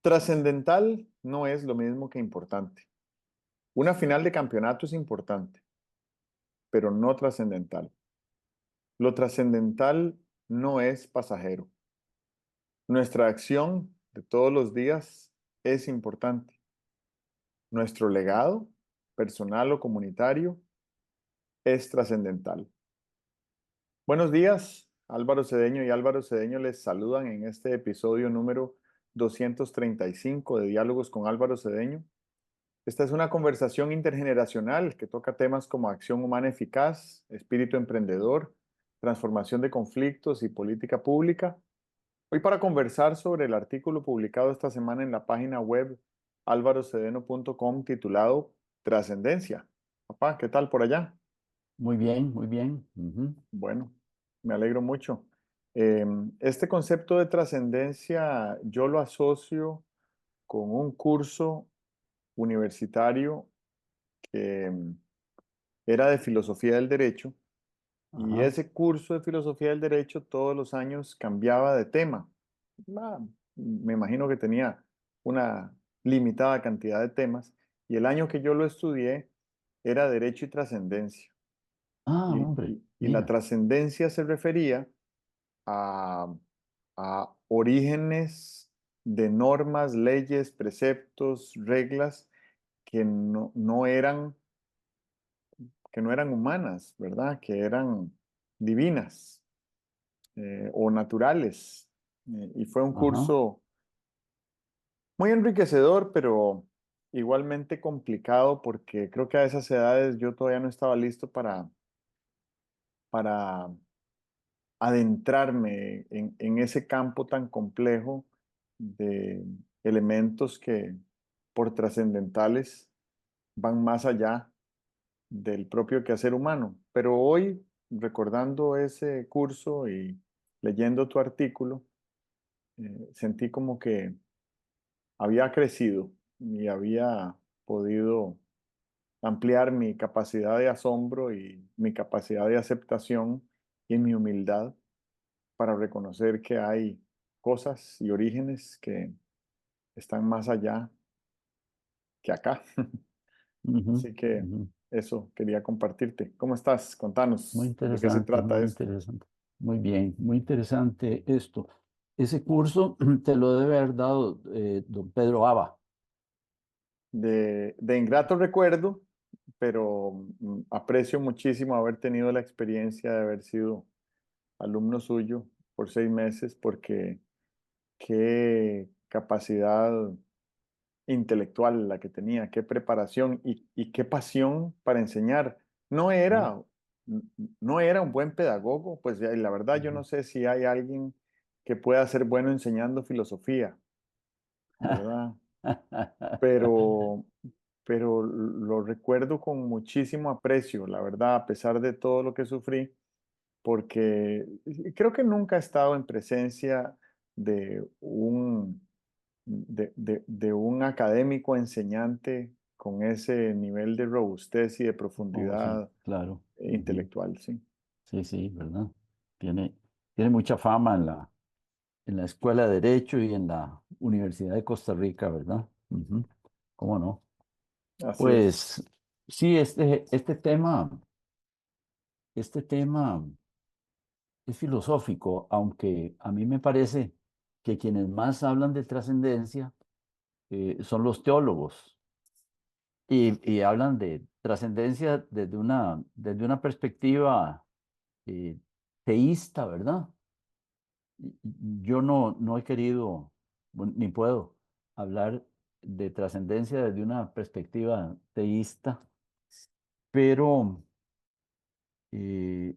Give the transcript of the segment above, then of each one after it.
Trascendental no es lo mismo que importante. Una final de campeonato es importante, pero no trascendental. Lo trascendental no es pasajero. Nuestra acción de todos los días es importante. Nuestro legado, personal o comunitario, es trascendental. Buenos días, Álvaro Cedeño y Álvaro Cedeño les saludan en este episodio número 235 de Diálogos con Álvaro Cedeño. Esta es una conversación intergeneracional que toca temas como acción humana eficaz, espíritu emprendedor, transformación de conflictos y política pública. Hoy para conversar sobre el artículo publicado esta semana en la página web alvarocedeno.com titulado Trascendencia. Papá, ¿qué tal por allá? Muy bien, muy bien. Bueno, me alegro mucho. Este concepto de trascendencia yo lo asocio con un curso universitario que era de filosofía del derecho y Ajá. ese curso de filosofía del derecho todos los años cambiaba de tema. Ah, Me imagino que tenía una limitada cantidad de temas y el año que yo lo estudié era derecho y trascendencia. Ah, Y, hombre, y la mira. trascendencia se refería a, a orígenes de normas, leyes, preceptos, reglas que no eran humanas, ¿verdad? Que eran divinas o naturales. Y fue un Ajá. curso muy enriquecedor, pero igualmente complicado porque creo que a esas edades yo todavía no estaba listo para adentrarme en ese campo tan complejo de elementos que por trascendentales van más allá del propio quehacer humano. Pero hoy, recordando ese curso y leyendo tu artículo, sentí como que había crecido y había podido ampliar mi capacidad de asombro y mi capacidad de aceptación y mi humildad para reconocer que hay cosas y orígenes que están más allá que acá. Ujú, Así que ujú. eso quería compartirte. ¿Cómo estás? Muy Contanos de qué se interesante, trata muy esto. interesante. Muy bien, muy interesante esto. Ese curso te lo debe haber dado don Pedro Aba. De ingrato recuerdo, pero aprecio muchísimo haber tenido la experiencia de haber sido alumno suyo por 6 meses, porque qué capacidad intelectual la que tenía, qué preparación y qué pasión para enseñar. No Ah, era, no era un buen pedagogo, pues la verdad yo no ujú. sé si hay alguien que pueda ser bueno enseñando filosofía, ¿verdad? Pero, pero lo recuerdo con muchísimo aprecio, la verdad, a pesar de todo lo que sufrí, porque creo que nunca he estado en presencia de de un académico enseñante con ese nivel de robustez y de Oh, sí, profundidad claro. Ujú. intelectual, sí. Sí, sí, ¿verdad? Tiene, tiene mucha fama en la Escuela de Derecho y en la Universidad de Costa Rica, ¿verdad? Ujú. ¿Cómo no? Así es. Pues sí, este tema es filosófico, aunque a mí me parece que quienes más hablan de trascendencia son los teólogos y hablan de trascendencia desde una perspectiva eh, teísta, ¿verdad? Yo no he querido, bueno, ni puedo hablar de trascendencia desde una perspectiva teísta, pero eh,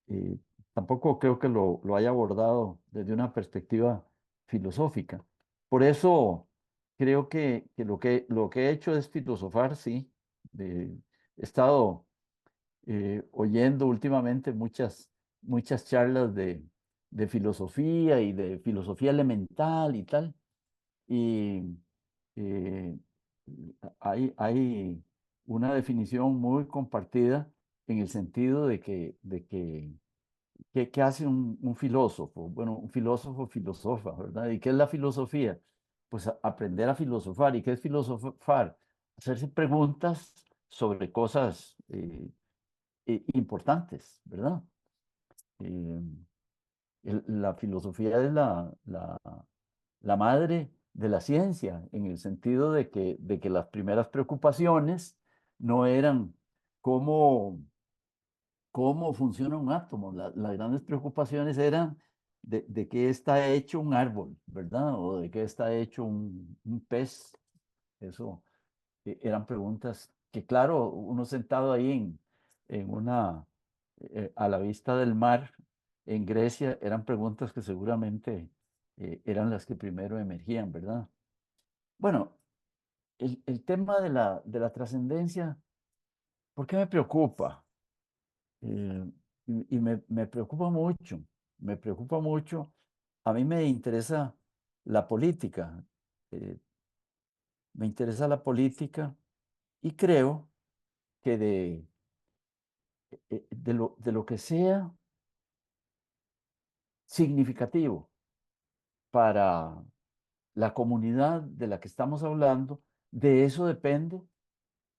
eh, tampoco creo que lo haya abordado desde una perspectiva filosófica. Por eso creo que lo que he hecho es filosofar, sí. He estado oyendo últimamente muchas charlas de filosofía y de filosofía elemental y tal. Y eh, hay una definición muy compartida en el sentido de que ¿qué hace un filósofo? Bueno, un filósofo filosofa, ¿verdad? ¿Y qué es la filosofía? pues aprender a filosofar. ¿Y qué es filosofar? Hacerse preguntas sobre cosas importantes, ¿verdad? Eh, la filosofía es la madre de la ciencia, en el sentido de que las primeras preocupaciones no eran cómo, cómo funciona un átomo. Las grandes preocupaciones eran de qué está hecho un árbol, ¿verdad? O de qué está hecho un pez. Eso eran preguntas que, claro, uno sentado ahí a la vista del mar en Grecia, eran preguntas que seguramente eran las que primero emergían, ¿verdad? Bueno, el tema de la trascendencia, ¿por qué me preocupa? Y me preocupa mucho, me preocupa mucho. A mí me interesa la política, eh, me interesa la política y creo que de lo que sea significativo para la comunidad de la que estamos hablando, de eso depende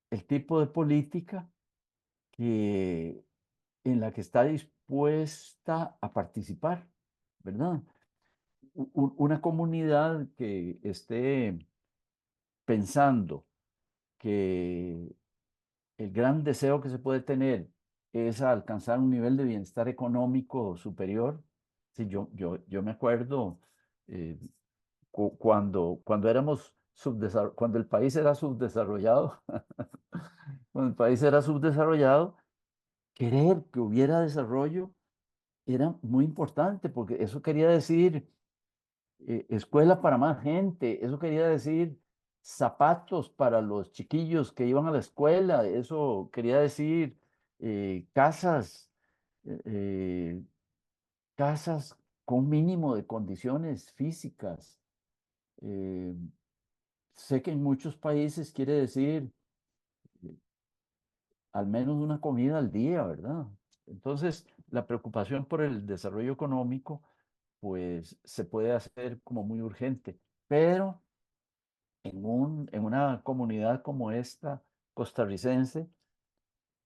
el tipo de política que, en la que está dispuesta a participar, ¿verdad? Una comunidad que esté pensando que el gran deseo que se puede tener es alcanzar un nivel de bienestar económico superior. Sí, yo me acuerdo eh, cuando cuando el país era subdesarrollado, cuando el país era subdesarrollado, querer que hubiera desarrollo era muy importante porque eso quería decir escuela para más gente, eso quería decir zapatos para los chiquillos que iban a la escuela, eso quería decir casas, eh, eh, casas con mínimo de condiciones físicas. Eh, Sé que en muchos países quiere decir eh, al menos una comida al día, ¿verdad? Entonces, la preocupación por el desarrollo económico, pues se puede hacer como muy urgente, pero en una comunidad como esta costarricense,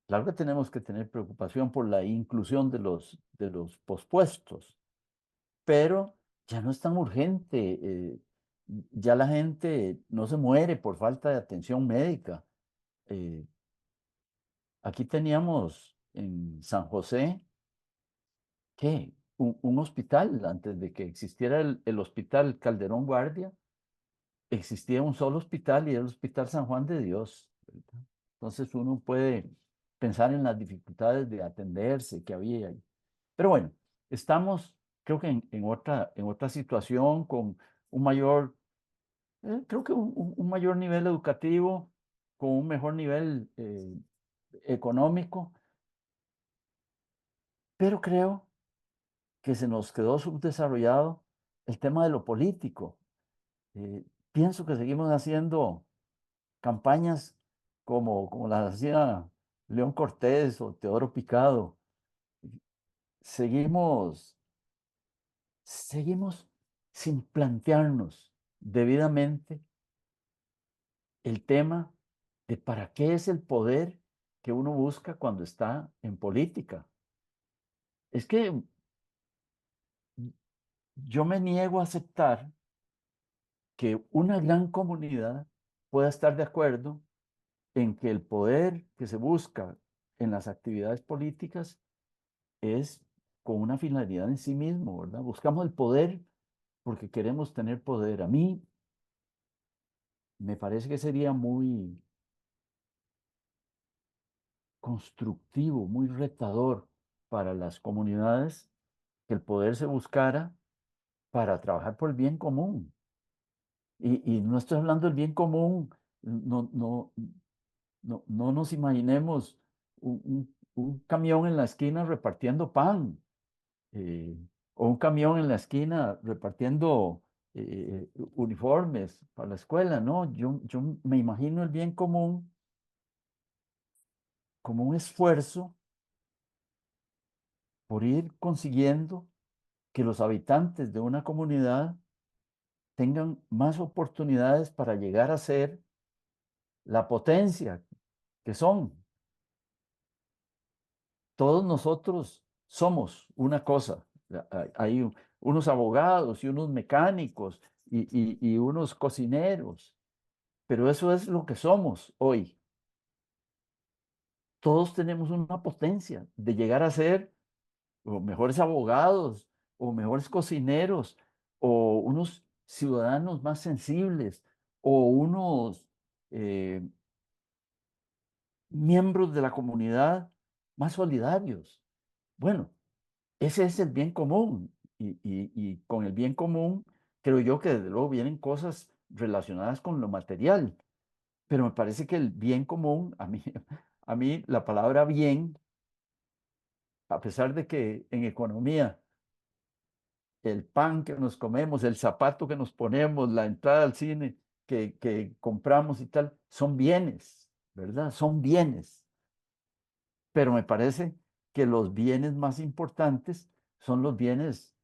claro que tenemos que tener preocupación por la inclusión de los pospuestos, pero ya no es tan urgente. Ya la gente no se muere por falta de atención médica. Eh, Aquí teníamos en San José, ¿qué? Un hospital, antes de que existiera el Hospital Calderón Guardia, existía un solo hospital y era el Hospital San Juan de Dios, ¿verdad? Entonces uno puede pensar en las dificultades de atenderse que había ahí. Pero bueno, estamos, creo que en otra situación con un mayor, creo que un mayor nivel educativo, con un mejor nivel económico, pero creo que se nos quedó subdesarrollado el tema de lo político. Pienso que seguimos haciendo campañas como las hacía León Cortés o Teodoro Picado. Seguimos, seguimos sin plantearnos debidamente el tema de para qué es el poder que uno busca cuando está en política. Es que yo me niego a aceptar que una gran comunidad pueda estar de acuerdo en que el poder que se busca en las actividades políticas es con una finalidad en sí mismo, ¿verdad? Buscamos el poder porque queremos tener poder. A mí me parece que sería muy constructivo, muy retador para las comunidades que el poder se buscara para trabajar por el bien común. Y no estoy hablando del bien común, no nos imaginemos un camión en la esquina repartiendo pan, eh, o un camión en la esquina repartiendo uniformes para la escuela, ¿no? Yo me imagino el bien común como un esfuerzo por ir consiguiendo que los habitantes de una comunidad tengan más oportunidades para llegar a ser la potencia que son. Todos nosotros somos una cosa. Hay unos abogados y unos mecánicos y unos cocineros, pero eso es lo que somos hoy. Todos tenemos una potencia de llegar a ser o mejores abogados o mejores cocineros o unos ciudadanos más sensibles o unos eh, miembros de la comunidad más solidarios. Bueno, ese es el bien común y con el bien común creo yo que desde luego vienen cosas relacionadas con lo material, pero me parece que el bien común, a mí la palabra bien, a pesar de que en economía el pan que nos comemos, el zapato que nos ponemos, la entrada al cine que compramos y tal, son bienes, ¿verdad? Son bienes. Pero me parece que los bienes más importantes son los bienes,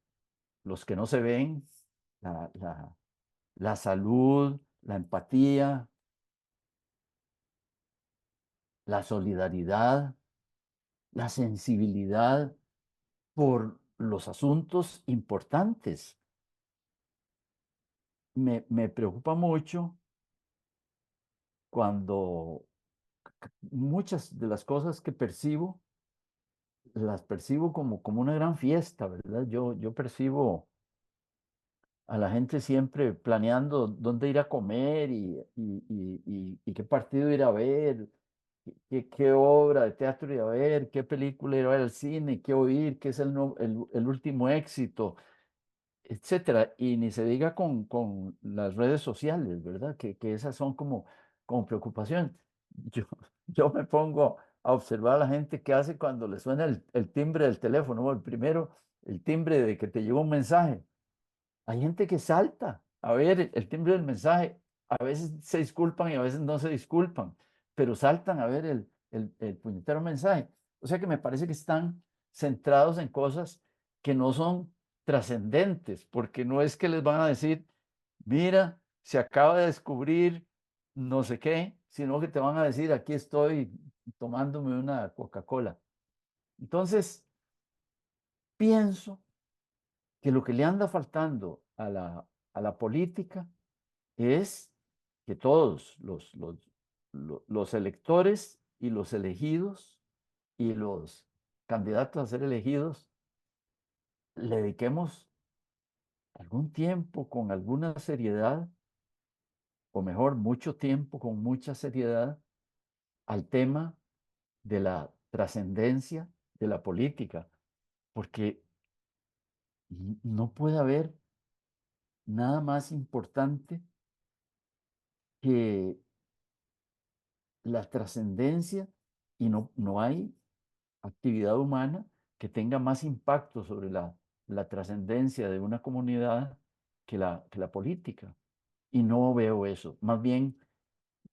los que no se ven, la, la, la salud, la empatía, la solidaridad, la sensibilidad por los asuntos importantes. Me preocupa mucho cuando muchas de las cosas que percibo, las percibo como una gran fiesta, ¿verdad? Yo percibo a la gente siempre planeando dónde ir a comer y qué partido ir a ver, qué obra de teatro ir a ver, qué película ir a ver al cine, qué oír, qué es el último éxito, etcétera. Y ni se diga con las redes sociales, ¿verdad? Que esas son como preocupación. Yo, yo me pongo a observar a la gente que hace cuando le suena el timbre del teléfono, o el primero, el timbre de que te llegó un mensaje. Hay gente que salta a ver el timbre del mensaje. A veces se disculpan y a veces no se disculpan, pero saltan a ver el puñetero mensaje. O sea que me parece que están centrados en cosas que no son trascendentes, porque no es que les van a decir, mira, se acaba de descubrir no sé qué, sino que te van a decir, aquí estoy tomándome una Coca-Cola. Entonces, pienso que lo que le anda faltando a la política es que todos los electores y los elegidos y los candidatos a ser elegidos le dediquemos algún tiempo con alguna seriedad, o mejor, mucho tiempo con mucha seriedad al tema de la trascendencia de la política, porque no puede haber nada más importante que la trascendencia y no hay actividad humana que tenga más impacto sobre la trascendencia de una comunidad que la política. Y no veo eso. Más bien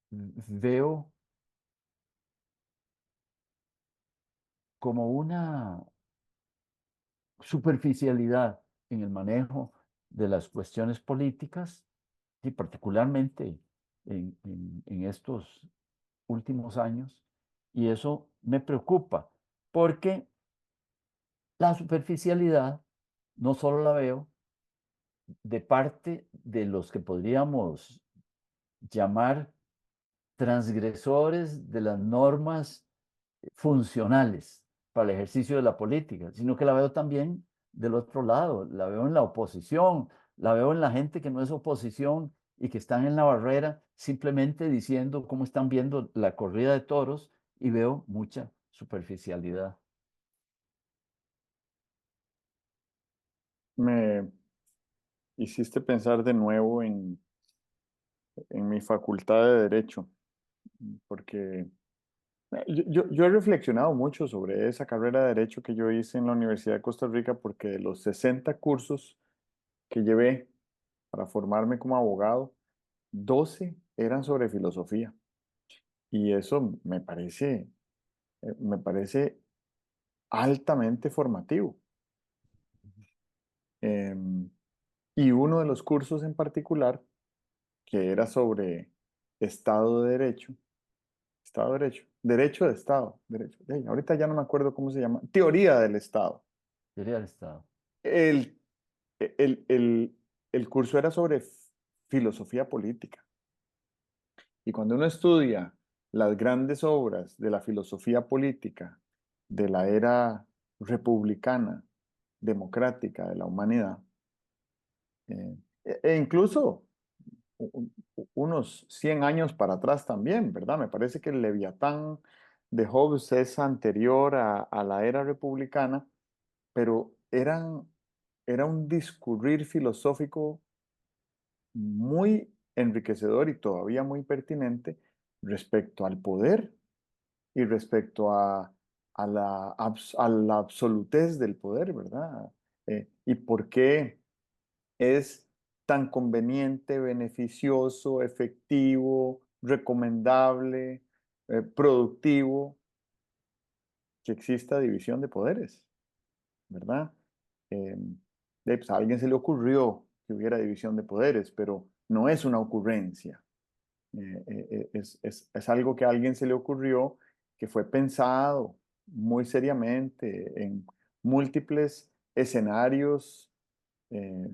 veo como una superficialidad en el manejo de las cuestiones políticas y particularmente en estos últimos años. Y eso me preocupa porque la superficialidad no solo la veo de parte de los que podríamos llamar transgresores de las normas funcionales para el ejercicio de la política, sino que la veo también del otro lado, la veo en la oposición, la veo en la gente que no es oposición y que están en la barrera simplemente diciendo cómo están viendo la corrida de toros y veo mucha superficialidad. Me hiciste pensar de nuevo en mi facultad de Derecho, porque yo he reflexionado mucho sobre esa carrera de Derecho que yo hice en la Universidad de Costa Rica, porque de los 60 cursos que llevé para formarme como abogado, 12 eran sobre filosofía. Y eso me parece altamente formativo. Em, Y uno de los cursos en particular, que era sobre Estado de Derecho, Estado de Derecho, Derecho de Estado, derecho, ahorita ya no me acuerdo cómo se llama, Teoría del Estado. Teoría del Estado. El, el, el, el curso era sobre filosofía política. Y cuando uno estudia las grandes obras de la filosofía política de la era republicana, democrática de la humanidad, eh, e incluso unos 100 años para atrás también, ¿verdad? Me parece que el Leviatán de Hobbes es anterior a la era republicana, pero era un discurrir filosófico muy enriquecedor y todavía muy pertinente respecto al poder y respecto a la absolutez del poder, ¿verdad? Y por qué es tan conveniente, beneficioso, efectivo, recomendable, productivo que exista división de poderes, ¿verdad? Eh, pues a alguien se le ocurrió que hubiera división de poderes, pero no es una ocurrencia. Es algo que a alguien se le ocurrió, que fue pensado muy seriamente en múltiples escenarios eh,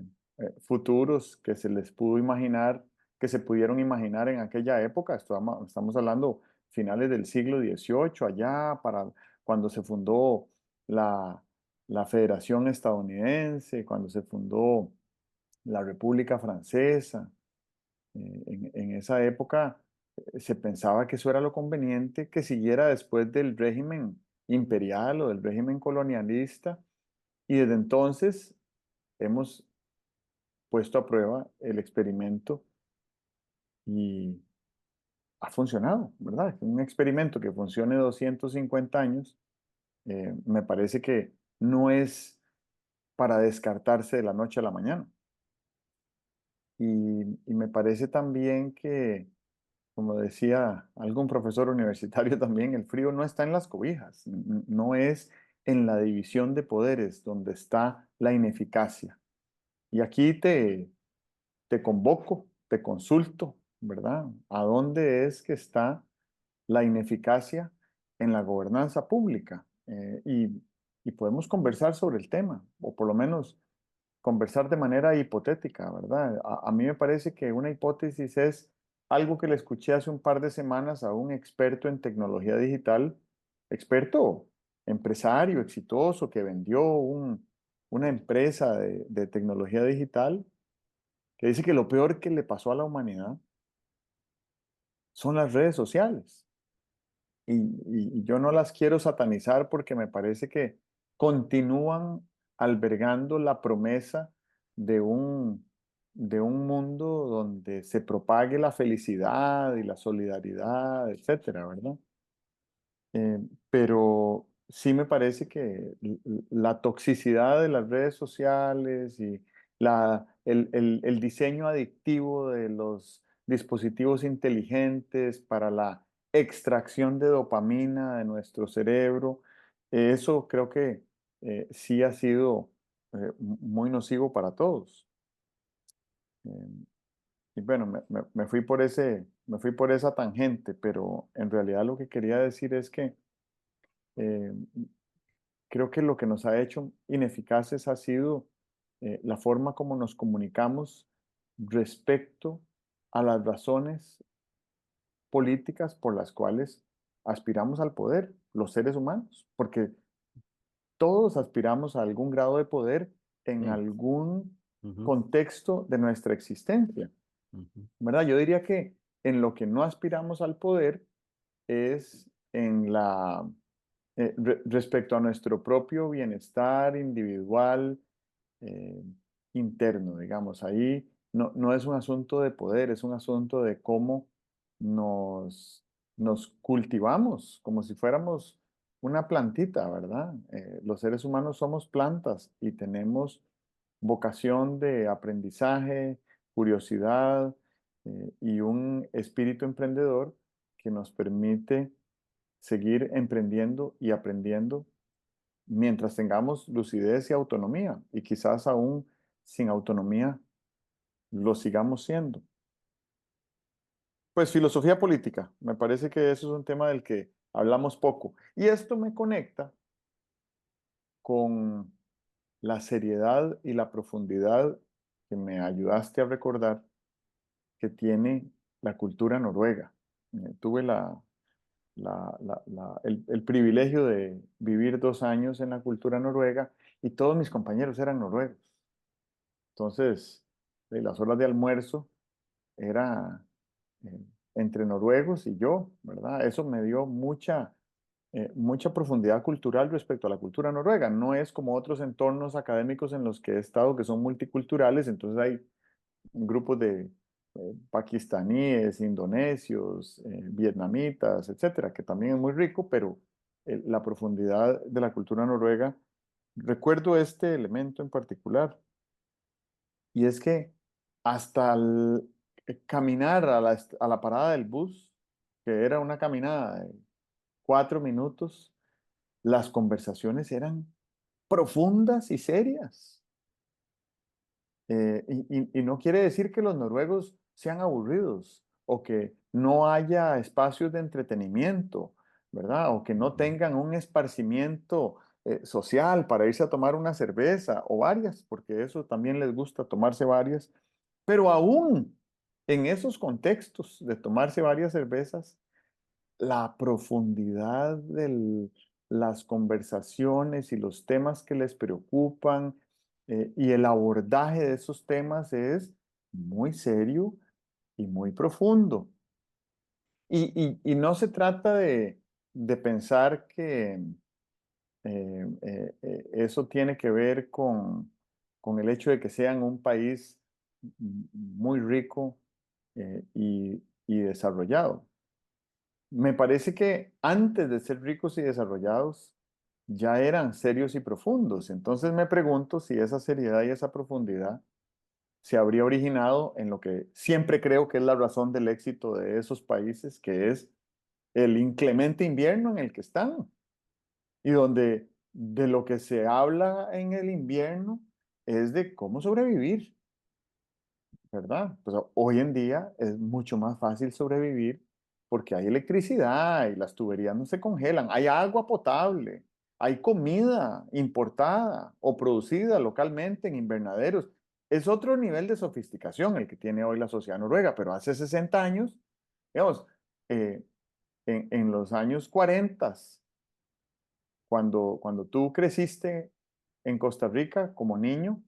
futuros que se les pudo imaginar, que se pudieron imaginar en aquella época. Estamos hablando finales del siglo XVIII, allá para cuando se fundó la, la Federación Estadounidense, cuando se fundó la República Francesa. En esa época se pensaba que eso era lo conveniente que siguiera después del régimen imperial o del régimen colonialista, y desde entonces hemos puesto a prueba el experimento y ha funcionado, ¿verdad? Un experimento que funcione 250 años, me parece que no es para descartarse de la noche a la mañana. Y me parece también que, como decía algún profesor universitario también, el frío no está en las cobijas, no es en la división de poderes donde está la ineficacia. Y aquí te convoco, te consulto, ¿verdad? ¿A dónde es que está la ineficacia en la gobernanza pública? Y podemos conversar sobre el tema, o por lo menos conversar de manera hipotética, ¿verdad? A mí me parece que una hipótesis es algo que le escuché hace un par de semanas a un experto en tecnología digital, experto, empresario exitoso que vendió una empresa de tecnología digital, que dice que lo peor que le pasó a la humanidad son las redes sociales. Y yo no las quiero satanizar porque me parece que continúan albergando la promesa de de un mundo donde se propague la felicidad y la solidaridad, etcétera, ¿verdad? Eh, pero sí me parece que la toxicidad de las redes sociales y el diseño adictivo de los dispositivos inteligentes para la extracción de dopamina de nuestro cerebro, eso creo que sí ha sido muy nocivo para todos. Eh, y bueno, me fui por esa tangente, pero en realidad lo que quería decir es que eh, creo que lo que nos ha hecho ineficaces ha sido la forma como nos comunicamos respecto a las razones políticas por las cuales aspiramos al poder, los seres humanos, porque todos aspiramos a algún grado de poder en Sí. algún Ujú, contexto de nuestra existencia, ujú. ¿verdad? Yo diría que en lo que no aspiramos al poder es en respecto a nuestro propio bienestar individual, eh, interno, digamos. Ahí no es un asunto de poder, es un asunto de cómo nos, nos cultivamos, como si fuéramos una plantita, ¿verdad? Los seres humanos somos plantas y tenemos vocación de aprendizaje, curiosidad, y un espíritu emprendedor que nos permite seguir emprendiendo y aprendiendo mientras tengamos lucidez y autonomía, y quizás aún sin autonomía lo sigamos siendo. Pues filosofía política, me parece que eso es un tema del que hablamos poco. Y esto me conecta con la seriedad y la profundidad que me ayudaste a recordar que tiene la cultura noruega. Tuve el privilegio de vivir 2 años en la cultura noruega y todos mis compañeros eran noruegos. Entonces, las horas de almuerzo era eh, entre noruegos y yo, ¿verdad? Eso me dio mucha profundidad cultural respecto a la cultura noruega. No es como otros entornos académicos en los que he estado que son multiculturales, entonces hay grupos de pakistaníes, indonesios, vietnamitas, etcétera, que también es muy rico, pero la profundidad de la cultura noruega, recuerdo este elemento en particular, y es que hasta caminar a la parada del bus, que era una caminada de 4 minutos, las conversaciones eran profundas y serias. Y no quiere decir que los noruegos sean aburridos o que no haya espacios de entretenimiento, ¿verdad? O que no Ujú. tengan un esparcimiento social para irse a tomar una cerveza o varias, porque eso también les gusta tomarse varias. Pero aún en esos contextos de tomarse varias cervezas, la profundidad de las conversaciones y los temas que les preocupan y el abordaje de esos temas es muy serio y muy profundo. Y no se trata de pensar que eso tiene que ver con el hecho de que sean un país muy rico y desarrollado. Me parece que antes de ser ricos y desarrollados, ya eran serios y profundos. Entonces me pregunto si esa seriedad y esa profundidad se habría originado en lo que siempre creo que es la razón del éxito de esos países, que es el inclemente invierno en el que están y donde de lo que se habla en el invierno es de cómo sobrevivir. ¿Verdad? Pues hoy en día es mucho más fácil sobrevivir porque hay electricidad y las tuberías no se congelan, hay agua potable, hay comida importada o producida localmente en invernaderos. Es otro nivel de sofisticación el que tiene hoy la sociedad noruega, pero hace 60 años, digamos, eh, en los años 40, cuando tú creciste en Costa Rica como niño,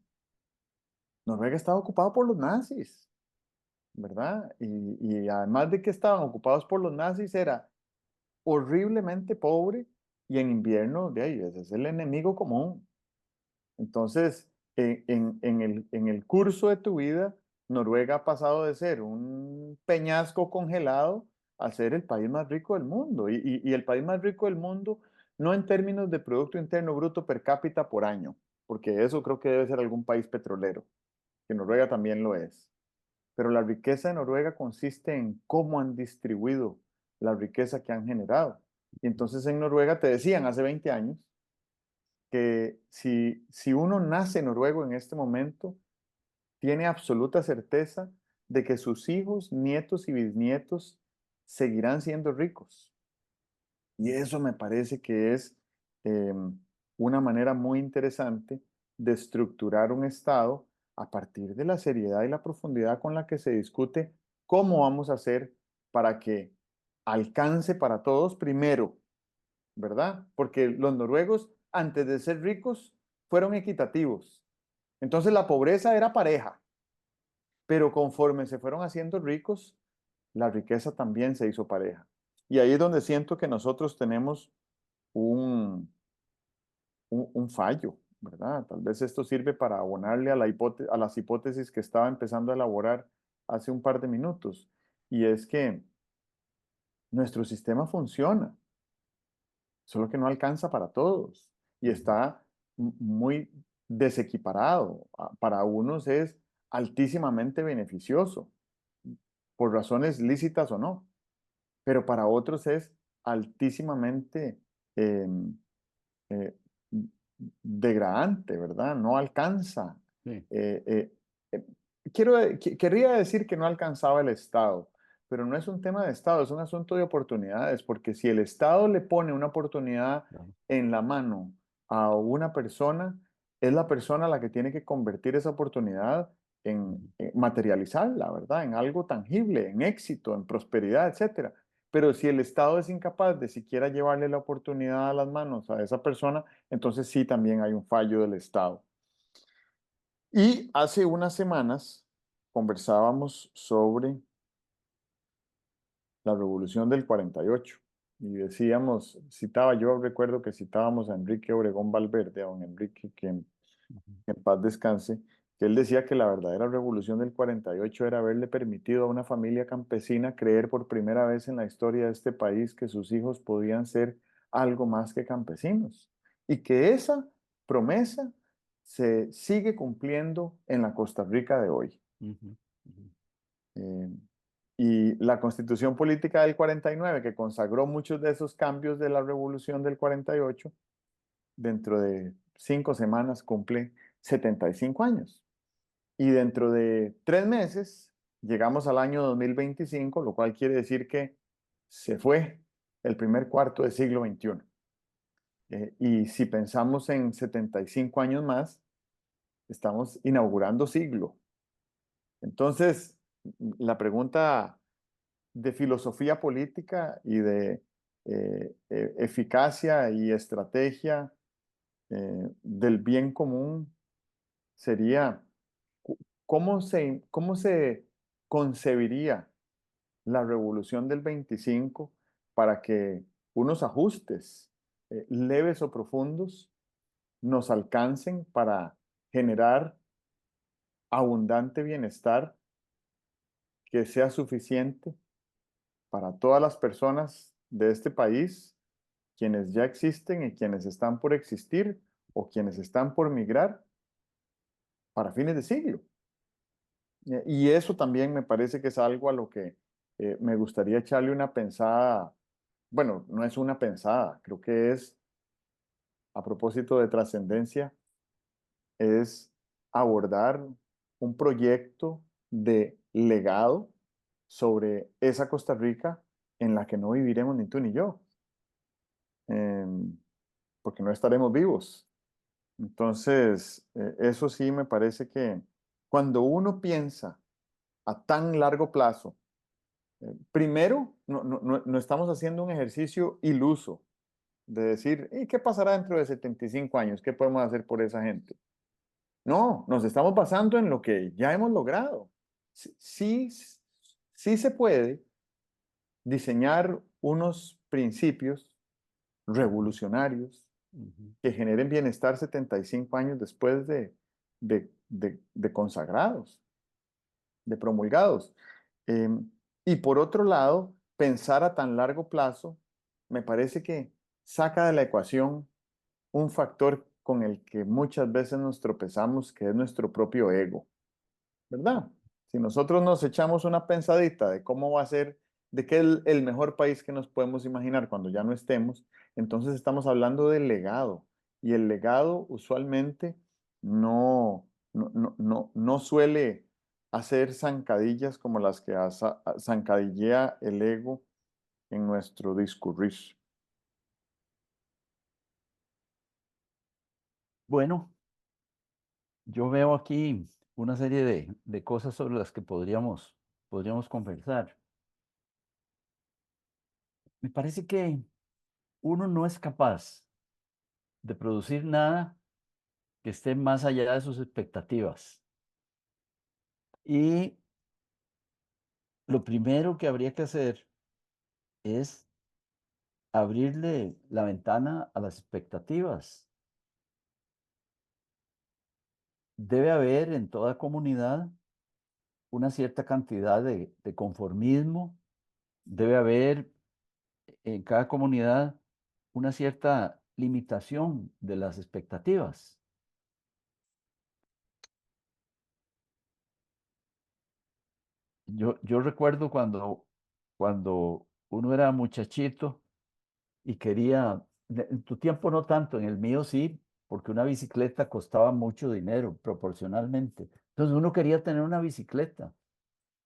Noruega estaba ocupado por los nazis. ¿Verdad? Y además de que estaban ocupados por los nazis, era horriblemente pobre y en invierno, de ahí, ese es el enemigo común. Entonces, en el curso de tu vida, Noruega ha pasado de ser un peñasco congelado a ser el país más rico del mundo. Y el país más rico del mundo, no en términos de Producto Interno Bruto per cápita por año, porque eso creo que debe ser algún país petrolero, que Noruega también lo es. Pero la riqueza de Noruega consiste en cómo han distribuido la riqueza que han generado. Y entonces en Noruega te decían hace 20 años que si uno nace noruego en este momento, tiene absoluta certeza de que sus hijos, nietos y bisnietos seguirán siendo ricos. Y eso me parece que es eh, una manera muy interesante de estructurar un Estado a partir de la seriedad y la profundidad con la que se discute cómo vamos a hacer para que alcance para todos primero, ¿verdad? Porque los noruegos, antes de ser ricos, fueron equitativos. Entonces la pobreza era pareja, pero conforme se fueron haciendo ricos, la riqueza también se hizo pareja. Y ahí es donde siento que nosotros tenemos un, un fallo, ¿verdad? Tal vez esto sirve para abonarle a las hipótesis que estaba empezando a elaborar hace un par de minutos. Y es que nuestro sistema funciona, solo que no alcanza para todos y Ujú. está muy desequiparado. Para unos es altísimamente beneficioso, por razones lícitas o no, pero para otros es altísimamente eh, eh, degradante, ¿verdad? No alcanza. Sí. Eh, eh, querría decir que no alcanzaba el Estado, pero no es un tema de Estado, es un asunto de oportunidades, porque si el Estado le pone una oportunidad Claro. en la mano a una persona, es la persona la que tiene que convertir esa oportunidad Ujú. en materializarla, ¿verdad? En algo tangible, en éxito, en prosperidad, etcétera. Pero si el Estado es incapaz de siquiera llevarle la oportunidad a las manos a esa persona, entonces sí también hay un fallo del Estado. Y hace unas semanas conversábamos sobre la Revolución del 48 y decíamos, yo recuerdo que citábamos a Enrique Obregón Valverde, a don Enrique, Ujú. que en paz descanse, que él decía que la verdadera revolución del 48 era haberle permitido a una familia campesina creer por primera vez en la historia de este país que sus hijos podían ser algo más que campesinos y que esa promesa se sigue cumpliendo en la Costa Rica de hoy. Ujú. Ujú. Eh, y la constitución política del 49, que consagró muchos de esos cambios de la revolución del 48, dentro de 5 semanas cumple 75 años. Y dentro de 3 meses llegamos al año 2025, lo cual quiere decir que se fue el primer cuarto del siglo XXI. Y si pensamos en 75 años más, estamos inaugurando siglo. Entonces, la pregunta de filosofía política y de eficacia y estrategia del bien común sería cómo se concebiría la revolución del 25 para que unos ajustes leves o profundos nos alcancen para generar abundante bienestar que sea suficiente para todas las personas de este país, quienes ya existen y quienes están por existir o quienes están por migrar para fines de siglo. Y eso también me parece que es algo a lo que me gustaría echarle una pensada. Bueno, no es una pensada, creo que es, a propósito de trascendencia, es abordar un proyecto de legado sobre esa Costa Rica en la que no viviremos ni tú ni yo, em, porque no estaremos vivos. Entonces, eso sí me parece que cuando uno piensa a tan largo plazo, primero, no estamos haciendo un ejercicio iluso de decir, ¿y qué pasará dentro de 75 años? ¿Qué podemos hacer por esa gente? No, nos estamos basando en lo que ya hemos logrado. Sí, sí se puede diseñar unos principios Ujú. revolucionarios Ujú. que generen bienestar 75 años después de consagrados, de promulgados. Eh, y por otro lado, pensar a tan largo plazo me parece que saca de la ecuación un factor con el que muchas veces nos tropezamos, que es nuestro propio ego, ¿verdad? Si nosotros nos echamos una pensadita de cómo va a ser, de qué es el mejor país que nos podemos imaginar cuando ya no estemos, entonces estamos hablando del legado. Y el legado usualmente no suele hacer zancadillas como las que zancadillea el ego en nuestro discurrir. Bueno, yo veo aquí una serie de cosas sobre las que podríamos conversar. Me parece que uno no es capaz de producir nada que esté más allá de sus expectativas. Y lo primero que habría que hacer es abrirle la ventana a las expectativas. Debe haber en toda comunidad una cierta cantidad de conformismo, debe haber en cada comunidad una cierta limitación de las expectativas. Yo recuerdo cuando uno era muchachito y quería, en tu tiempo no tanto, en el mío sí, porque una bicicleta costaba mucho dinero proporcionalmente. Entonces uno quería tener una bicicleta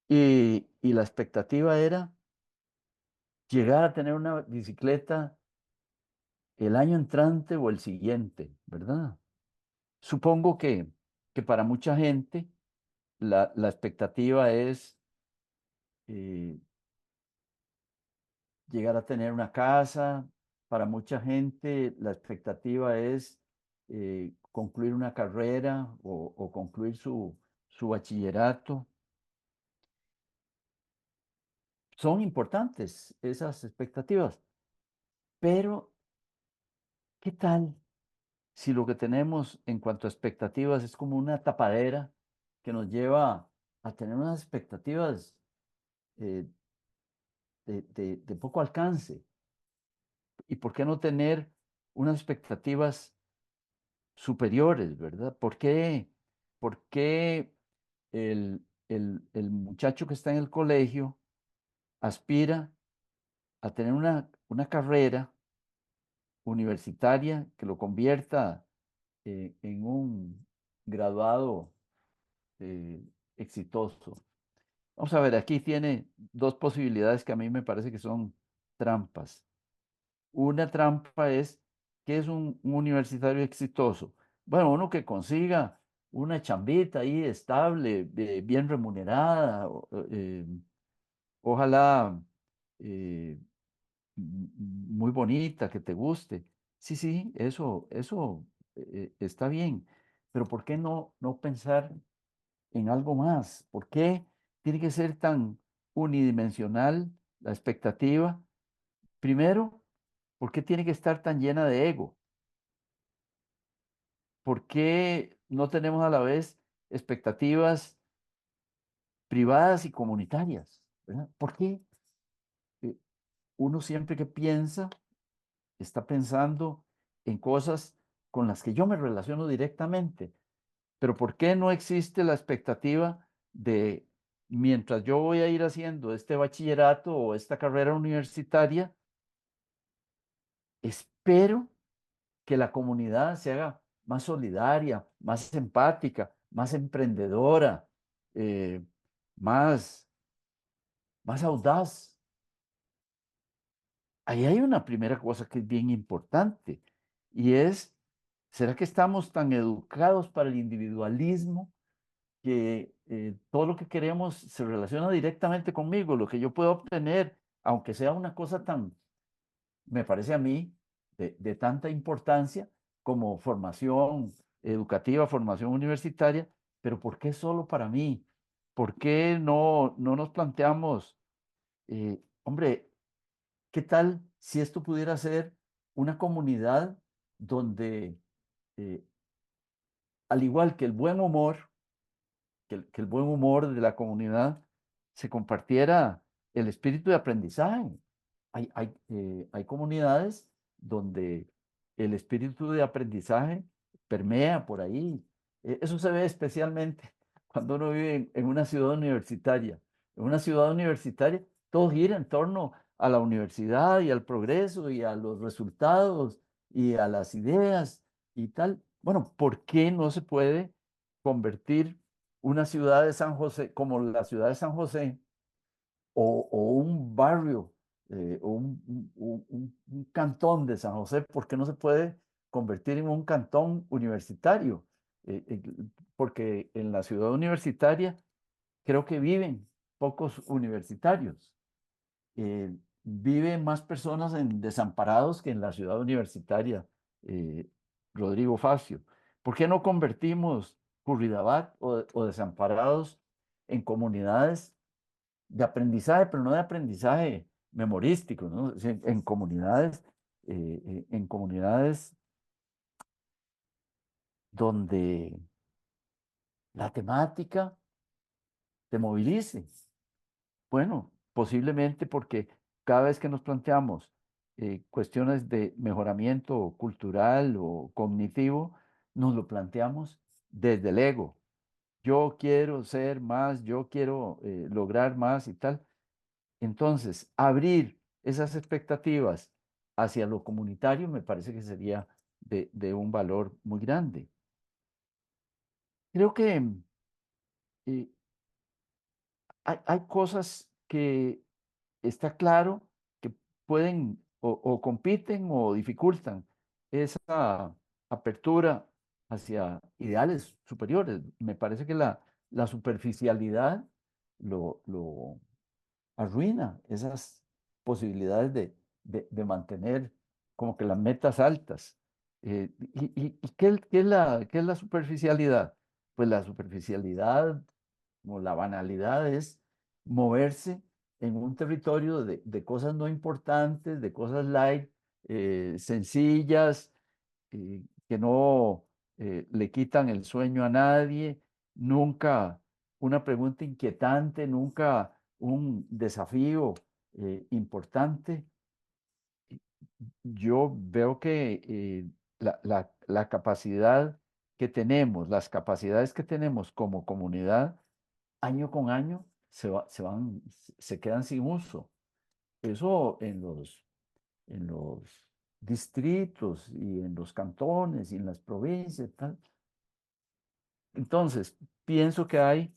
y la expectativa era llegar a tener una bicicleta el año entrante o el siguiente, ¿verdad? Supongo que para mucha gente la expectativa es eh, llegar a tener una casa. Para mucha gente la expectativa es concluir una carrera o concluir su bachillerato. Son importantes esas expectativas, pero ¿qué tal si lo que tenemos en cuanto a expectativas es como una tapadera que nos lleva a tener unas expectativas eh, de poco alcance? ¿Y por qué no tener unas expectativas superiores, verdad? Por qué el muchacho que está en el colegio aspira a tener una carrera universitaria que lo convierta en un graduado eh, exitoso? Vamos a ver, aquí tiene dos posibilidades que a mí me parece que son trampas. Una trampa es, ¿qué es un universitario exitoso? Bueno, uno que consiga una chambita ahí estable, bien remunerada, ojalá eh, muy bonita, que te guste. Sí, sí, eso está bien. Pero ¿por qué no pensar en algo más? ¿Por qué tiene que ser tan unidimensional la expectativa? Primero, ¿por qué tiene que estar tan llena de ego? ¿Por qué no tenemos a la vez expectativas privadas y comunitarias? ¿Verdad? ¿Por qué eh, uno siempre que piensa está pensando en cosas con las que yo me relaciono directamente? Pero ¿por qué no existe la expectativa de, mientras yo voy a ir haciendo este bachillerato o esta carrera universitaria, espero que la comunidad se haga más solidaria, más empática, más emprendedora, eh, más, más audaz? Ahí hay una primera cosa que es bien importante y es, ¿será que estamos tan educados para el individualismo que todo lo que queremos se relaciona directamente conmigo, lo que yo puedo obtener, aunque sea una cosa tan, me parece a mí, de tanta importancia como formación educativa, formación universitaria? Pero ¿por qué solo para mí? ¿Por qué no nos planteamos, hombre, qué tal si esto pudiera ser una comunidad donde, eh, al igual que el buen humor, que el buen humor de la comunidad se compartiera el espíritu de aprendizaje? Hay comunidades donde el espíritu de aprendizaje permea por ahí. Eso se ve especialmente cuando uno vive en una ciudad universitaria. En una ciudad universitaria todo gira en torno a la universidad y al progreso y a los resultados y a las ideas y tal. Bueno, ¿por qué no se puede convertir una ciudad de San José como la ciudad de San José o un barrio o un cantón de San José? ¿Por qué no se puede convertir en un cantón universitario? Porque en la ciudad universitaria creo que viven pocos universitarios. Viven más personas en desamparados que en la ciudad universitaria, eh, Rodrigo Facio. ¿Por qué no convertimos Curridabat o desamparados en comunidades de aprendizaje, pero no de aprendizaje memorístico, ¿no? Es en comunidades donde la temática te movilice? Bueno, posiblemente porque cada vez que nos planteamos cuestiones de mejoramiento cultural o cognitivo, nos lo planteamos desde el ego. Yo quiero ser más, yo quiero lograr más y tal. Entonces, abrir esas expectativas hacia lo comunitario me parece que sería de un valor muy grande. Creo que eh, hay cosas que está claro que pueden o compiten o dificultan esa apertura hacia ideales superiores. Me parece que la superficialidad lo arruina esas posibilidades de mantener como que las metas altas. ¿Y qué es la superficialidad? Pues la superficialidad o la banalidad es moverse en un territorio de cosas no importantes, de cosas light, sencillas, que no le quitan el sueño a nadie, nunca una pregunta inquietante, nunca un desafío importante. Yo veo que la capacidad que tenemos, las capacidades que tenemos como comunidad, año con año se quedan sin uso. Eso en los distritos y en los cantones y en las provincias, tal. Entonces, pienso que hay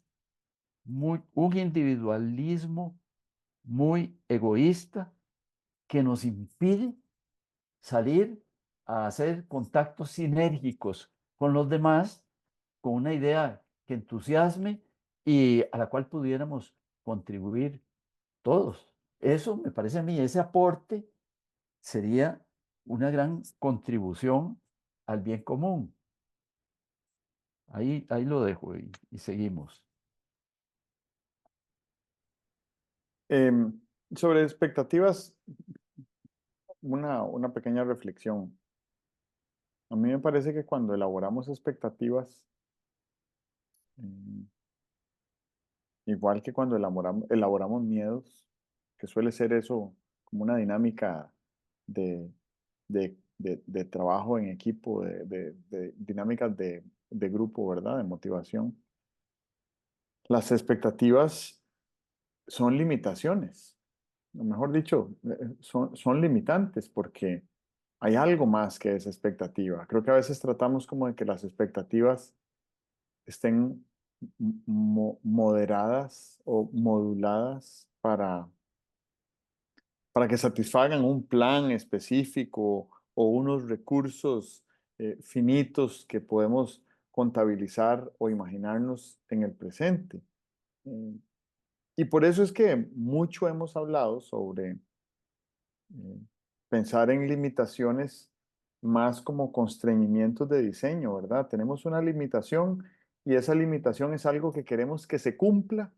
un individualismo muy egoísta que nos impide salir a hacer contactos sinérgicos con los demás, con una idea que entusiasme y a la cual pudiéramos contribuir todos. Eso me parece a mí, ese aporte sería una gran contribución al bien común. Ahí lo dejo y seguimos. Em, Sobre expectativas, una pequeña reflexión. A mí me parece que cuando elaboramos expectativas, em, igual que cuando elaboramos miedos, que suele ser eso como una dinámica de, de trabajo en equipo, de dinámicas de grupo, ¿verdad? De motivación. Las expectativas son limitaciones, o mejor dicho, son limitantes porque hay algo más que esa expectativa. Creo que a veces tratamos como de que las expectativas estén moderadas o moduladas para que satisfagan un plan específico o unos recursos finitos que podemos contabilizar o imaginarnos en el presente. Eh, y por eso es que mucho hemos hablado sobre eh, pensar en limitaciones más como constreñimientos de diseño, ¿verdad? Tenemos una limitación y esa limitación es algo que queremos que se cumpla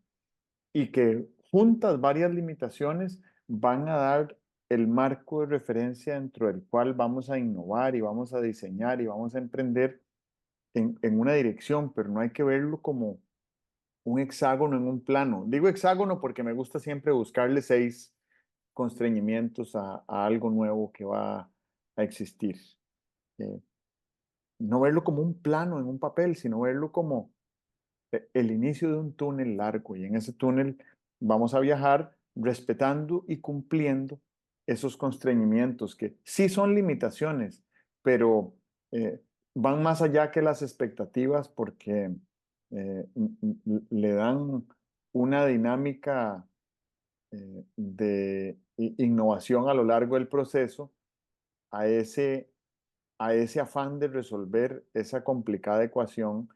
y que juntas varias limitaciones van a dar el marco de referencia dentro del cual vamos a innovar y vamos a diseñar y vamos a emprender en una dirección, pero no hay que verlo como un hexágono en un plano. Digo hexágono porque me gusta siempre buscarle 6 constreñimientos a algo nuevo que va a existir. Eh, no verlo como un plano en un papel, sino verlo como el inicio de un túnel largo y en ese túnel vamos a viajar respetando y cumpliendo esos constreñimientos que sí son limitaciones, pero van más allá que las expectativas porque le dan una dinámica de innovación a lo largo del proceso a a ese afán de resolver esa complicada ecuación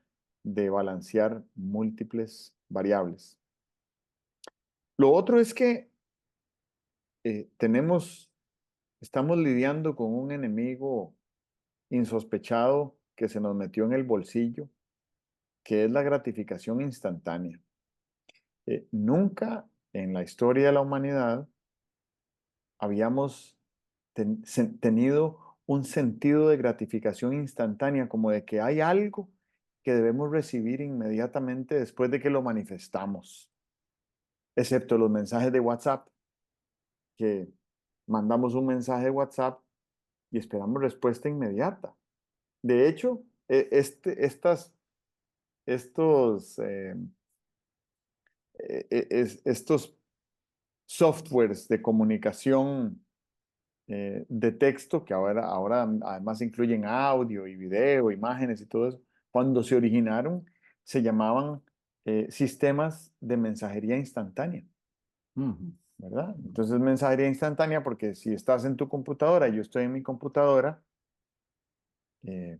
de balancear múltiples variables. Lo otro es que estamos lidiando con un enemigo insospechado que se nos metió en el bolsillo, que es la gratificación instantánea. Nunca en la historia de la humanidad habíamos tenido un sentido de gratificación instantánea, como de que hay algo que debemos recibir inmediatamente después de que lo manifestamos, excepto los mensajes de WhatsApp, que mandamos un mensaje de WhatsApp y esperamos respuesta inmediata. De hecho, estos, estos softwares de comunicación de texto, que ahora además incluyen audio y video, imágenes y todo eso, cuando se originaron se llamaban sistemas de mensajería instantánea, Ujú, ¿verdad? Entonces, mensajería instantánea porque si estás en tu computadora y yo estoy en mi computadora, eh,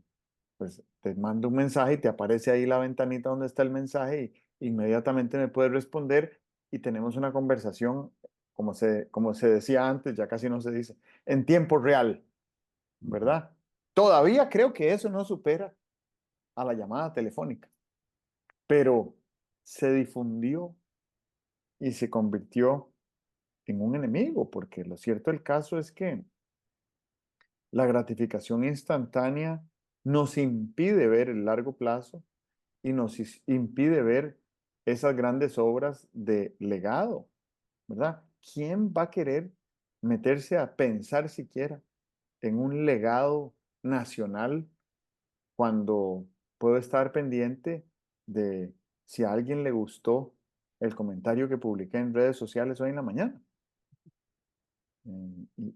pues te mando un mensaje y te aparece ahí la ventanita donde está el mensaje y inmediatamente me puedes responder y tenemos una conversación, como se decía antes, ya casi no se dice, en tiempo real, ujú, ¿verdad? Todavía creo que eso no supera a la llamada telefónica, pero se difundió y se convirtió en un enemigo, porque lo cierto del caso es que la gratificación instantánea nos impide ver el largo plazo y nos impide ver esas grandes obras de legado, ¿verdad? ¿Quién va a querer meterse a pensar siquiera en un legado nacional cuando puedo estar pendiente de si a alguien le gustó el comentario que publiqué en redes sociales hoy en la mañana?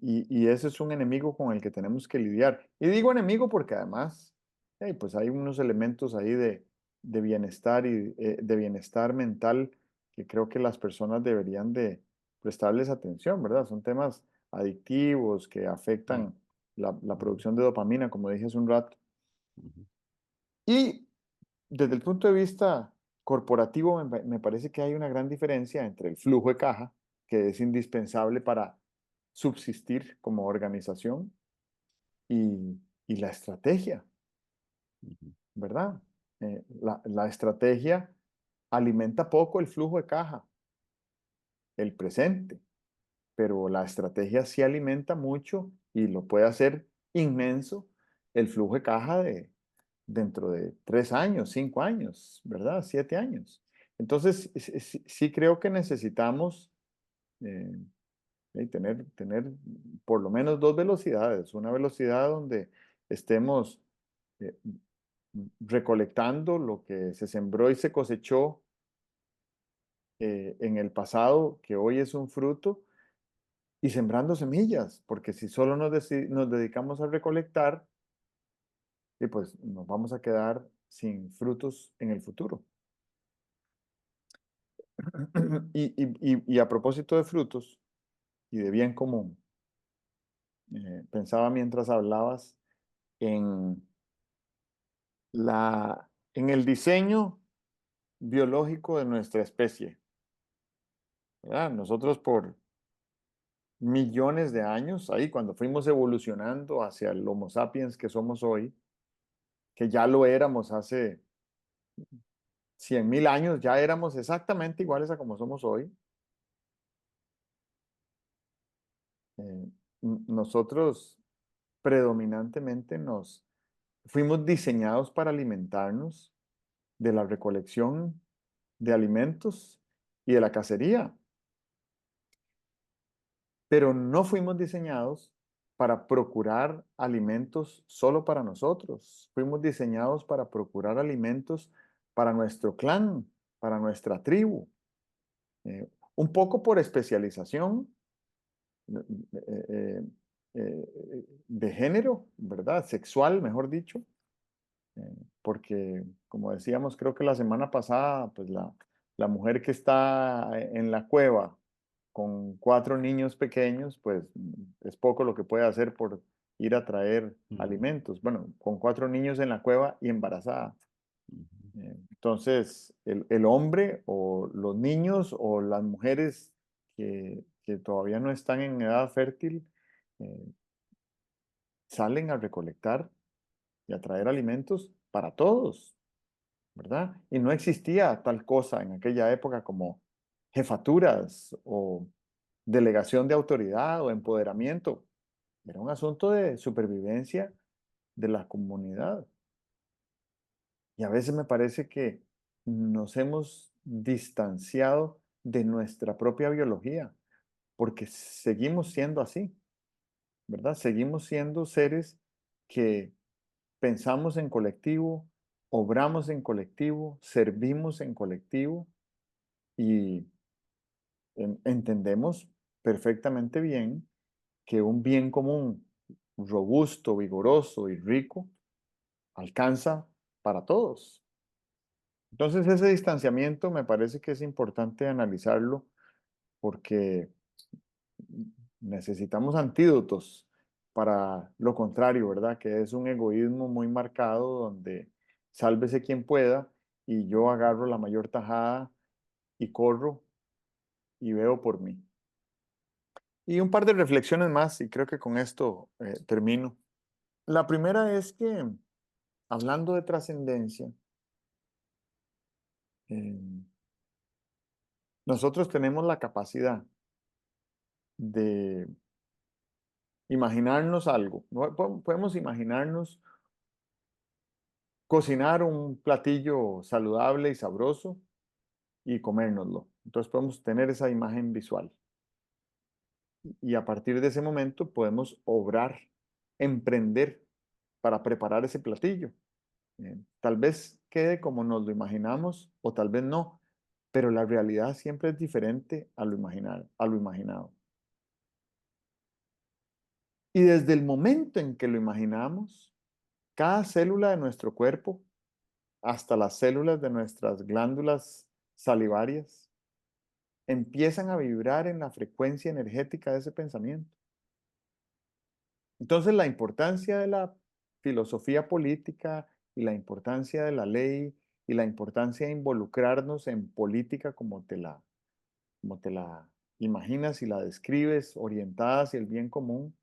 Y ese es un enemigo con el que tenemos que lidiar. Y digo enemigo porque además, pues hay unos elementos ahí de bienestar y de bienestar mental que creo que las personas deberían de prestarles atención, ¿verdad? Son temas adictivos que afectan la ujú, producción de dopamina, como dije hace un rato. ujú, Y desde el punto de vista corporativo, me parece que hay una gran diferencia entre el flujo de caja, que es indispensable para subsistir como organización, y la estrategia, ujú, ¿verdad? La estrategia alimenta poco el flujo de caja, el presente, pero la estrategia sí alimenta mucho y lo puede hacer inmenso el flujo de caja de dentro de 3 años, 5 años, ¿verdad? 7 años. Entonces, sí creo que necesitamos eh, tener por lo menos dos velocidades. Una velocidad donde estemos eh, recolectando lo que se sembró y se cosechó en el pasado, que hoy es un fruto, y sembrando semillas, porque si solo nos dedicamos a recolectar, pues nos vamos a quedar sin frutos en el futuro. Y a propósito de frutos y de bien común, pensaba mientras hablabas en, en el diseño biológico de nuestra especie, ¿verdad? Nosotros por millones de años, ahí cuando fuimos evolucionando hacia el Homo sapiens que somos hoy, que ya lo éramos hace 100.000 años, ya éramos exactamente iguales a como somos hoy. eh, Nosotros predominantemente nos fuimos diseñados para alimentarnos de la recolección de alimentos y de la cacería, pero no fuimos diseñados para procurar alimentos solo para nosotros. Fuimos diseñados para procurar alimentos para nuestro clan, para nuestra tribu, un poco por especialización eh, de género, ¿verdad? Sexual, mejor dicho, porque como decíamos, creo que la semana pasada, pues la mujer que está en la cueva con 4 niños pequeños, pues es poco lo que puede hacer por ir a traer ujú, alimentos. Bueno, con 4 niños en la cueva y embarazada. ujú, Entonces, el hombre o los niños o las mujeres que todavía no están en edad fértil, eh, salen a recolectar y a traer alimentos para todos, ¿verdad? Y no existía tal cosa en aquella época como jefaturas o delegación de autoridad o empoderamiento. Era un asunto de supervivencia de la comunidad. Y a veces me parece que nos hemos distanciado de nuestra propia biología, porque seguimos siendo así, ¿verdad? Seguimos siendo seres que pensamos en colectivo, obramos en colectivo, servimos en colectivo y entendemos perfectamente bien que un bien común robusto, vigoroso y rico alcanza para todos. Entonces ese distanciamiento me parece que es importante analizarlo porque necesitamos antídotos para lo contrario, ¿verdad? Que es un egoísmo muy marcado donde sálvese quien pueda y yo agarro la mayor tajada y corro y veo por mí. Y un par de reflexiones más y creo que con esto termino. La primera es que hablando de trascendencia, eh, nosotros tenemos la capacidad de imaginarnos algo. ¿No? Podemos imaginarnos cocinar un platillo saludable y sabroso y comérnoslo. Entonces podemos tener esa imagen visual. Y a partir de ese momento podemos obrar, emprender para preparar ese platillo. Tal vez quede como nos lo imaginamos o tal vez no, pero la realidad siempre es diferente a lo a lo imaginado. Y desde el momento en que lo imaginamos, cada célula de nuestro cuerpo, hasta las células de nuestras glándulas salivarias, empiezan a vibrar en la frecuencia energética de ese pensamiento. Entonces, la importancia de la filosofía política y la importancia de la ley y la importancia de involucrarnos en política como te la imaginas y la describes, orientada hacia el bien común,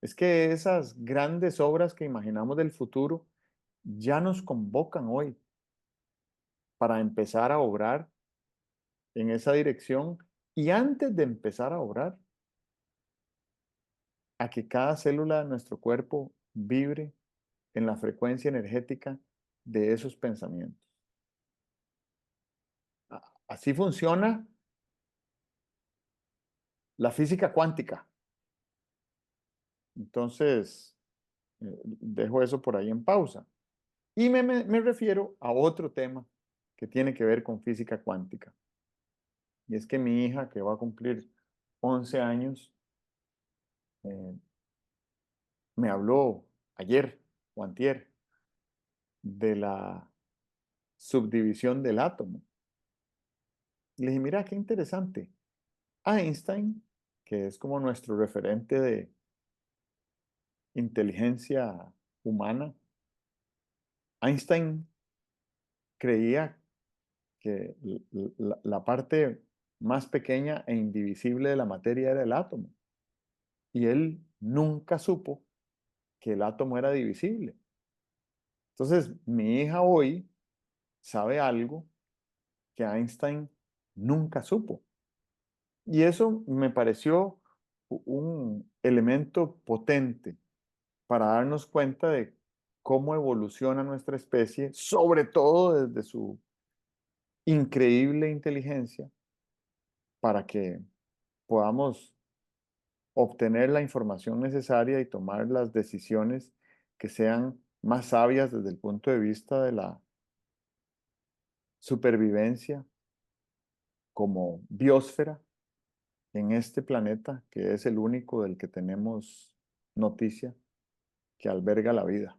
es que esas grandes obras que imaginamos del futuro ya nos convocan hoy para empezar a obrar en esa dirección y antes de empezar a obrar, a que cada célula de nuestro cuerpo vibre en la frecuencia energética de esos pensamientos. Así funciona la física cuántica. Entonces, dejo eso por ahí en pausa. Y me refiero a otro tema que tiene que ver con física cuántica. Y es que mi hija, que va a cumplir 11 años, eh, me habló ayer o antier de la subdivisión del átomo. Y le dije, mira, qué interesante. Einstein, que es como nuestro referente de inteligencia humana, Einstein creía que la parte más pequeña e indivisible de la materia era el átomo. Y él nunca supo que el átomo era divisible. Entonces, mi hija hoy sabe algo que Einstein nunca supo. Y eso me pareció un elemento potente para darnos cuenta de cómo evoluciona nuestra especie, sobre todo desde su increíble inteligencia, para que podamos obtener la información necesaria y tomar las decisiones que sean más sabias desde el punto de vista de la supervivencia como biosfera en este planeta, que es el único del que tenemos noticia que alberga la vida.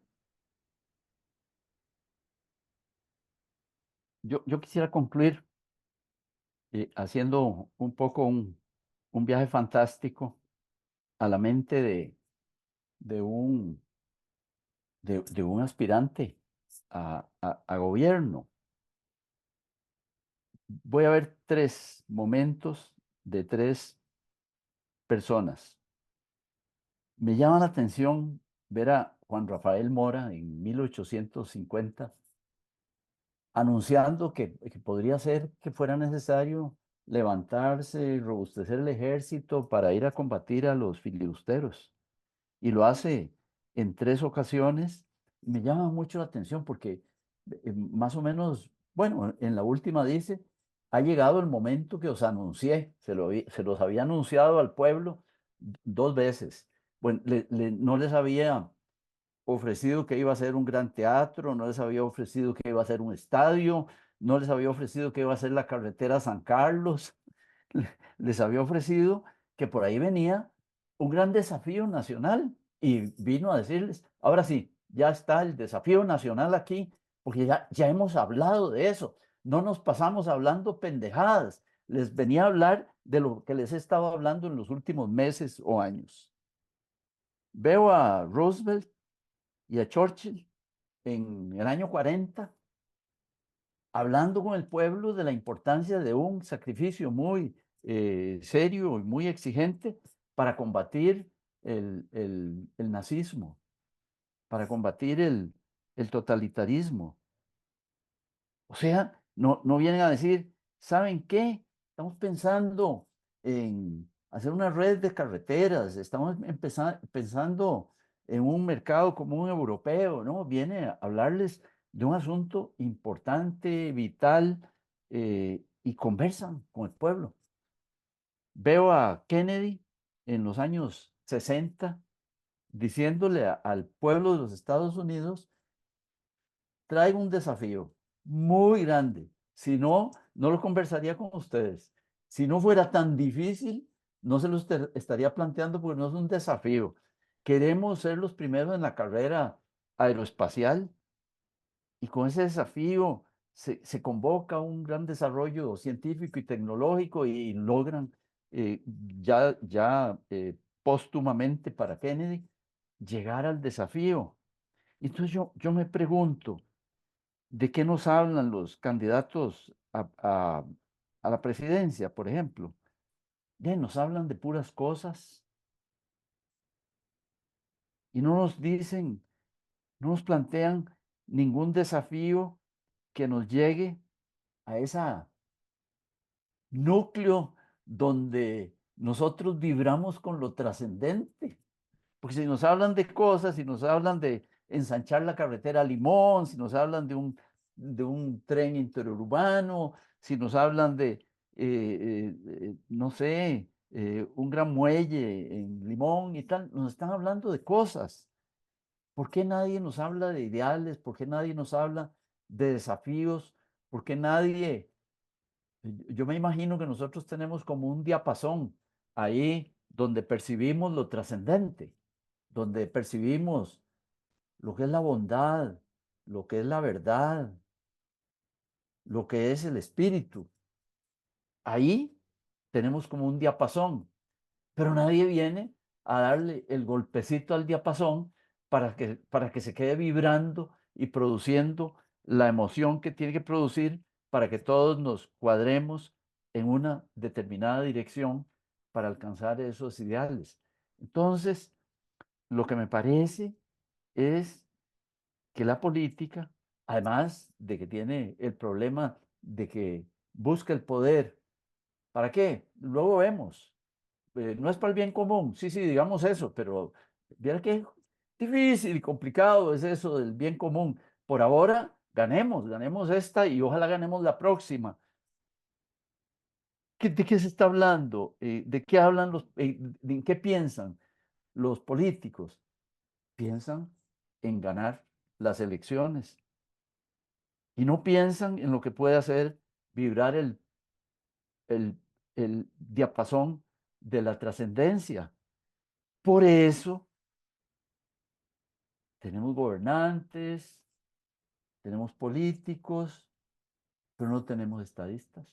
Yo quisiera concluir haciendo un poco un viaje fantástico a la mente de un, de un aspirante a gobierno. Voy a ver tres momentos de tres personas. Me llama la atención ver a Juan Rafael Mora en 1850 anunciando que podría ser que fuera necesario levantarse y robustecer el ejército para ir a combatir a los filibusteros. Y lo hace en tres ocasiones. Me llama mucho la atención porque más o menos, bueno, en la última dice, ha llegado el momento que os anuncié, se los había anunciado al pueblo dos veces. Bueno, no les había ofrecido que iba a ser un gran teatro, no les había ofrecido que iba a ser un estadio, no les había ofrecido que iba a ser la carretera San Carlos, les había ofrecido que por ahí venía un gran desafío nacional y vino a decirles, ahora sí, ya está el desafío nacional aquí porque ya hemos hablado de eso. No nos pasamos hablando pendejadas. Les venía a hablar de lo que les he estado hablando en los últimos meses o años. Veo a Roosevelt y a Churchill en el año 40 hablando con el pueblo de la importancia de un sacrificio muy serio y muy exigente para combatir el nazismo, para combatir el totalitarismo. O sea, no vienen a decir, ¿saben qué? Estamos pensando en hacer una red de carreteras, estamos pensando en un mercado común europeo, ¿no? Viene a hablarles de un asunto importante, vital, y conversan con el pueblo. Veo a Kennedy en los años 60 diciéndole al pueblo de los Estados Unidos, traigo un desafío muy grande. Si no, no lo conversaría con ustedes. Si no fuera tan difícil, no se lo estaría planteando porque no es un desafío. Queremos ser los primeros en la carrera aeroespacial y con ese desafío se convoca un gran desarrollo científico y tecnológico y logran póstumamente para Kennedy llegar al desafío. Entonces yo me pregunto, ¿de qué nos hablan los candidatos a la presidencia, por ejemplo? Nos hablan de puras cosas y no nos dicen, no nos plantean ningún desafío que nos llegue a esa núcleo donde nosotros vibramos con lo trascendente. Porque si nos hablan de cosas, si nos hablan de ensanchar la carretera a Limón, si nos hablan de un tren interurbano, si nos hablan de, no sé, un gran muelle en Limón y tal, nos están hablando de cosas. ¿Por qué nadie nos habla de ideales? ¿Por qué nadie nos habla de desafíos? ¿Por qué nadie yo me imagino que nosotros tenemos como un diapasón ahí donde percibimos lo trascendente, donde percibimos lo que es la bondad, lo que es la verdad, lo que es el espíritu. Ahí tenemos como un diapasón, pero nadie viene a darle el golpecito al diapasón para que se quede vibrando y produciendo la emoción que tiene que producir para que todos nos cuadremos en una determinada dirección para alcanzar esos ideales. Entonces, lo que me parece es que la política, además de que tiene el problema de que busca el poder, ¿para qué? Luego vemos, no es para el bien común, sí, sí, digamos eso, pero viera qué difícil y complicado es eso del bien común. Por ahora, ganemos esta y ojalá ganemos la próxima. ¿De qué se está hablando? ¿De qué hablan en qué piensan los políticos? Piensan en ganar las elecciones y no piensan en lo que puede hacer vibrar el, el diapasón de la trascendencia. Por eso tenemos gobernantes, tenemos políticos, pero no tenemos estadistas.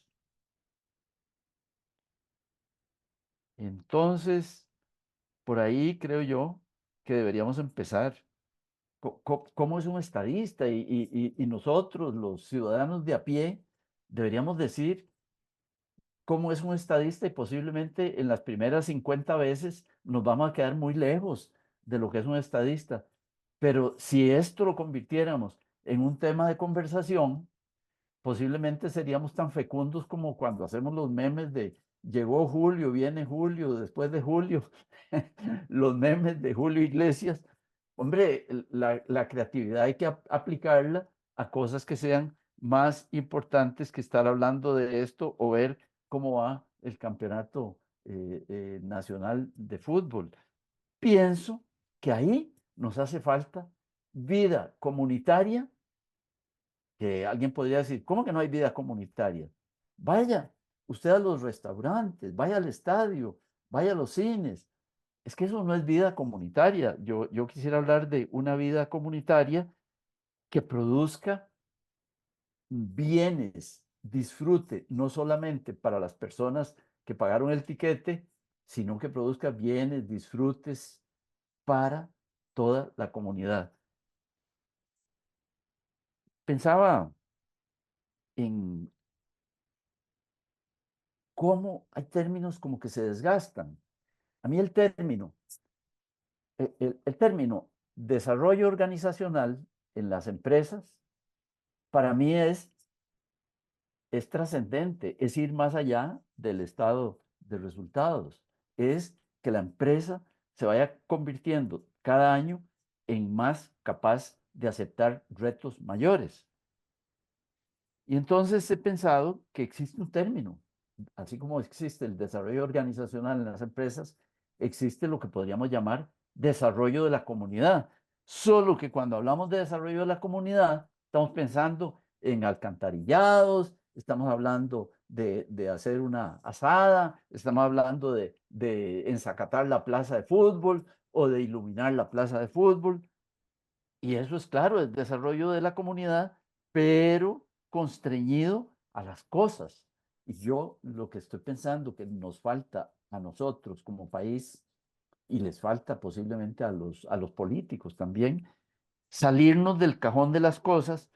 Entonces, por ahí creo yo que deberíamos empezar. ¿Cómo es un estadista? Y nosotros, los ciudadanos de a pie, deberíamos decir cómo es un estadista y posiblemente en las primeras 50 veces nos vamos a quedar muy lejos de lo que es un estadista. Pero si esto lo convirtiéramos en un tema de conversación, posiblemente seríamos tan fecundos como cuando hacemos los memes de llegó Julio, viene Julio, después de Julio, los memes de Julio Iglesias. Hombre, la creatividad hay que aplicarla a cosas que sean más importantes que estar hablando de esto o ver cómo va el campeonato nacional de fútbol. Pienso que ahí nos hace falta vida comunitaria, que alguien podría decir, ¿cómo que no hay vida comunitaria? Vaya usted a los restaurantes, vaya al estadio, vaya a los cines. Es que eso no es vida comunitaria. Yo quisiera hablar de una vida comunitaria que produzca bienes, disfrute, no solamente para las personas que pagaron el tiquete, sino que produzca bienes, disfrutes para toda la comunidad. Pensaba en cómo hay términos como que se desgastan. A mí el término desarrollo organizacional en las empresas, para mí es trascendente, es ir más allá del estado de resultados, es que la empresa se vaya convirtiendo cada año en más capaz de aceptar retos mayores. Y entonces he pensado que existe un término, así como existe el desarrollo organizacional en las empresas, existe lo que podríamos llamar desarrollo de la comunidad. Solo que cuando hablamos de desarrollo de la comunidad, estamos pensando en alcantarillados, estamos hablando de hacer una asada, estamos hablando de ensacatar la plaza de fútbol o de iluminar la plaza de fútbol. Y eso es claro, el desarrollo de la comunidad, pero constreñido a las cosas. Y yo lo que estoy pensando que nos falta a nosotros como país y les falta posiblemente a los políticos también, salirnos del cajón de las cosas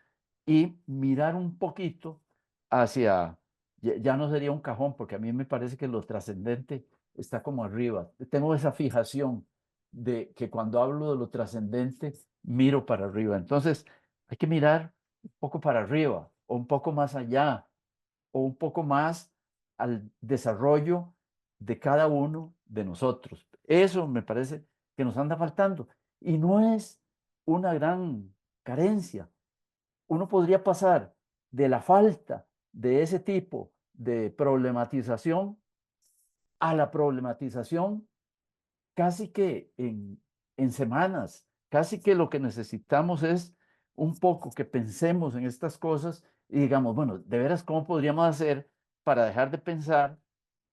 y mirar un poquito hacia, ya no sería un cajón, porque a mí me parece que lo trascendente está como arriba. Tengo esa fijación de que cuando hablo de lo trascendente, miro para arriba. Entonces, hay que mirar un poco para arriba o un poco más allá o un poco más al desarrollo de cada uno de nosotros. Eso me parece que nos anda faltando. Y no es una gran carencia. Uno podría pasar de la falta de ese tipo de problematización a la problematización casi que en semanas, casi que lo que necesitamos es un poco que pensemos en estas cosas y digamos, bueno, de veras, ¿cómo podríamos hacer para dejar de pensar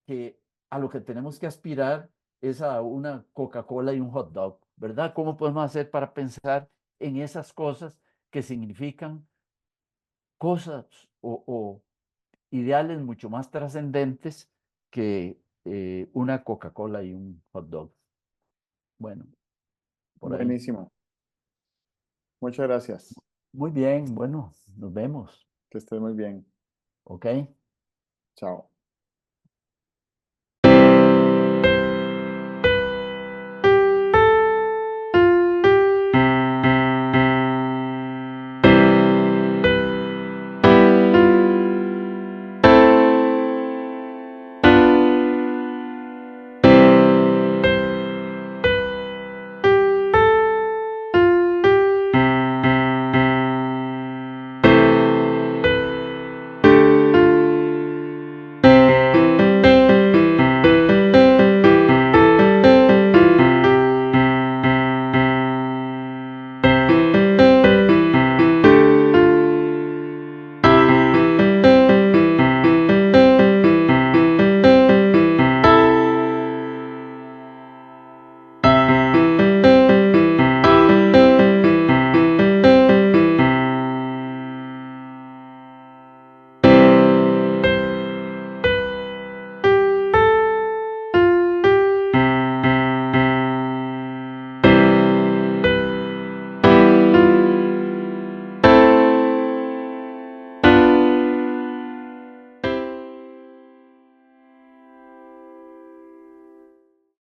que a lo que tenemos que aspirar es a una Coca-Cola y un hot dog, ¿verdad? ¿Cómo podemos hacer para pensar en esas cosas que significan cosas o ideales mucho más trascendentes que una Coca-Cola y un hot dog? Bueno, por ahí. Buenísimo. Muchas gracias. Muy bien, bueno, nos vemos. Que estés muy bien. ¿Ok? Chao.